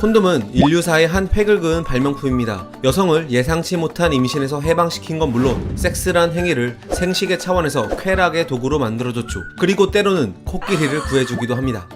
콘돔은 인류사의 한 획을 그은 발명품입니다. 여성을 예상치 못한 임신에서 해방시킨 건 물론 섹스란 행위를 생식의 차원에서 쾌락의 도구로 만들어줬죠. 그리고 때로는 코끼리를 구해주기도 합니다.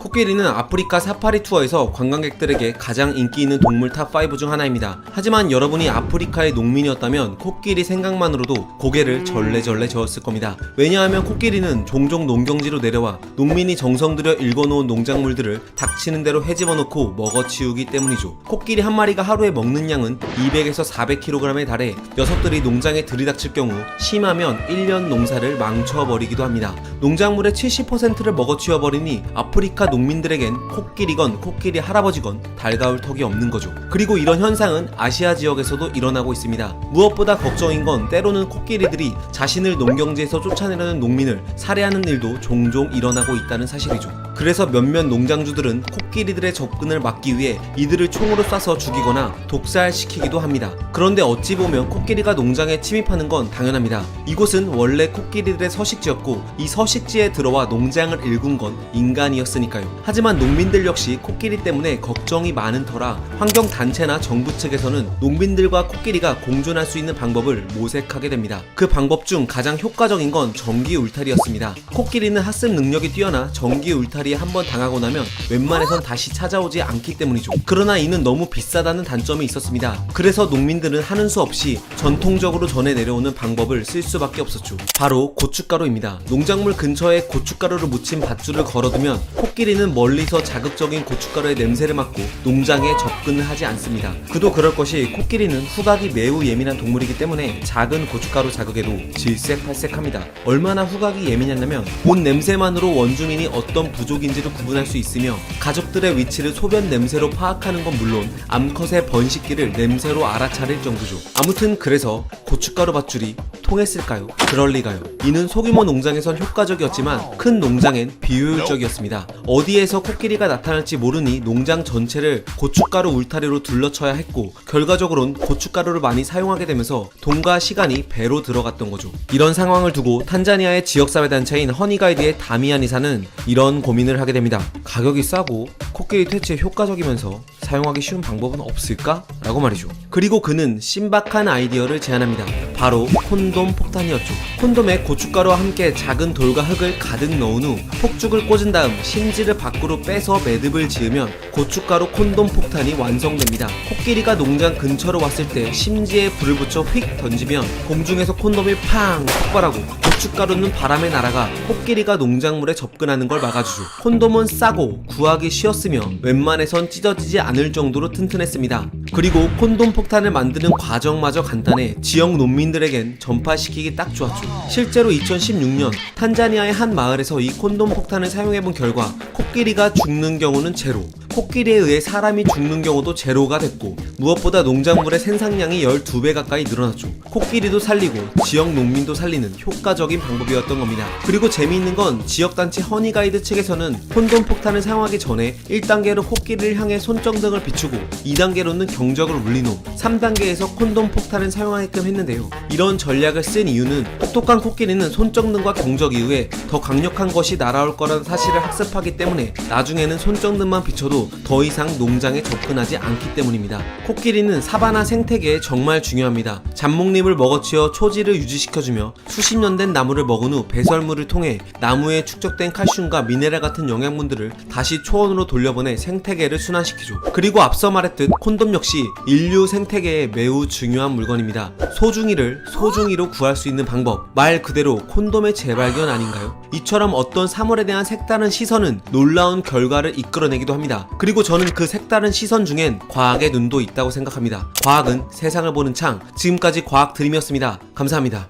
코끼리는 아프리카 사파리 투어에서 관광객들에게 가장 인기 있는 동물 탑5 중 하나입니다. 하지만 여러분이 아프리카의 농민이었다면 코끼리 생각만으로도 고개를 절레절레 저었을 겁니다. 왜냐하면 코끼리는 종종 농경지로 내려와 농민이 정성 들여 일궈놓은 농작물들을 닥치는 대로 헤집어놓고 먹어치우기 때문이죠. 코끼리 한 마리가 하루에 먹는 양은 200에서 400kg에 달해 녀석들이 농장에 들이닥칠 경우 심하면 1년 농사를 망쳐버리기도 합니다. 농작물의 70%를 먹어치워버리니 아프리카 농민들에겐 코끼리건 코끼리 할아버지건 달가울 턱이 없는 거죠. 그리고 이런 현상은 아시아 지역에서도 일어나고 있습니다. 무엇보다 걱정인 건 때로는 코끼리들이 자신을 농경지에서 쫓아내려는 농민을 살해하는 일도 종종 일어나고 있다는 사실이죠. 그래서 몇몇 농장주들은 코끼리들의 접근을 막기 위해 이들을 총으로 쏴서 죽이거나 독살시키기도 합니다. 그런데 어찌 보면 코끼리가 농장에 침입하는 건 당연합니다. 이곳은 원래 코끼리들의 서식지였고 이 서식지에 들어와 농장을 일군 건 인간이었으니까요. 하지만 농민들 역시 코끼리 때문에 걱정이 많은 터라 환경단체나 정부 측에서는 농민들과 코끼리가 공존할 수 있는 방법을 모색하게 됩니다. 그 방법 중 가장 효과적인 건 전기 울타리였습니다. 코끼리는 학습 능력이 뛰어나 전기 울타리에 한번 당하고 나면 웬만해선 다시 찾아오지 않기 때문이죠. 그러나 이는 너무 비싸다는 단점이 있었습니다. 그래서 농민들은 하는 수 없이 전통적으로 전해 내려오는 방법을 쓸 수밖에 없었죠. 바로 고춧가루입니다. 농작물 근처에 고춧가루를 묻힌 밧줄을 걸어두면 코끼리는 멀리서 자극적인 고춧가루의 냄새를 맡고 농장에 접근을 하지 않습니다. 그도 그럴 것이 코끼리는 후각이 매우 예민한 동물이기 때문에 작은 고춧가루 자극에도 질색팔색합니다. 얼마나 후각이 예민하냐면 온 냄새만으로 원주민이 어떤 부족인지를 구분할 수 있으며 가족들의 위치를 소변 냄새로 파악하는 건 물론 암컷의 번식기를 냄새로 알아차릴 정도죠. 아무튼 그래서 고춧가루 밧줄이 통했을까요? 그럴리가요. 이는 소규모 농장에선 효과적이었지만 큰 농장엔 비효율적이었습니다. 어디에서 코끼리가 나타날지 모르니 농장 전체를 고춧가루 울타리로 둘러쳐야 했고 결과적으로는 고춧가루를 많이 사용하게 되면서 돈과 시간이 배로 들어갔던 거죠. 이런 상황을 두고 탄자니아의 지역사회단체인 허니가이드의 다미안 이사는 이런 고민을 하게 됩니다. 가격이 싸고 코끼리 퇴치에 효과적이면서 사용하기 쉬운 방법은 없을까? 라고 말이죠. 그리고 그는 신박한 아이디어를 제안합니다. 바로 콘돔 폭탄이었죠. 콘돔에 고춧가루와 함께 작은 돌과 흙을 가득 넣은 후 폭죽을 꽂은 다음 심지를 밖으로 빼서 매듭을 지으면 고춧가루 콘돔 폭탄이 완성됩니다. 코끼리가 농장 근처로 왔을 때 심지에 불을 붙여 휙 던지면 공중에서 콘돔이 팡 폭발하고 고춧가루는 바람에 날아가 코끼리가 농작물에 접근하는 걸 막아주죠. 콘돔은 싸고 구하기 쉬웠으며 웬만해선 찢어지지 않을 정도로 튼튼했습니다. 그리고 콘돔 폭탄을 만드는 과정마저 간단해 지역 농민들에겐 전파시키기 딱 좋았죠. 실제로 2016년 탄자니아의 한 마을에서 이 콘돔 폭탄을 사용해본 결과 코끼리가 죽는 경우는 제로, 코끼리에 의해 사람이 죽는 경우도 제로가 됐고 무엇보다 농작물의 생산량이 12배 가까이 늘어났죠. 코끼리도 살리고 지역 농민도 살리는 효과적인 방법이었던 겁니다. 그리고 재미있는 건 지역단체 허니가이드 측에서는 콘돔 폭탄을 사용하기 전에 1단계로 코끼리를 향해 손전등을 비추고 2단계로는 경적을 울린 후 3단계에서 콘돔 폭탄을 사용하게끔 했는데요. 이런 전략을 쓴 이유는 똑똑한 코끼리는 손전등과 경적 이후에 더 강력한 것이 날아올 거라는 사실을 학습하기 때문에 나중에는 손전등만 비춰도 더 이상 농장에 접근하지 않기 때문입니다. 코끼리는 사바나 생태계에 정말 중요합니다. 잡목잎을 먹어치워 초지를 유지시켜주며 수십 년 된 나무를 먹은 후 배설물을 통해 나무에 축적된 칼슘과 미네랄 같은 영양분들을 다시 초원으로 돌려보내 생태계를 순환시키죠. 그리고 앞서 말했듯 콘돔 역시 인류 생태계에 매우 중요한 물건입니다. 소중이를 소중이로 구할 수 있는 방법, 말 그대로 콘돔의 재발견 아닌가요? 이처럼 어떤 사물에 대한 색다른 시선은 놀라운 결과를 이끌어내기도 합니다. 그리고 저는 그 색다른 시선 중엔 과학의 눈도 있다고 생각합니다. 과학은 세상을 보는 창, 지금까지 과학 드림이었습니다. 감사합니다.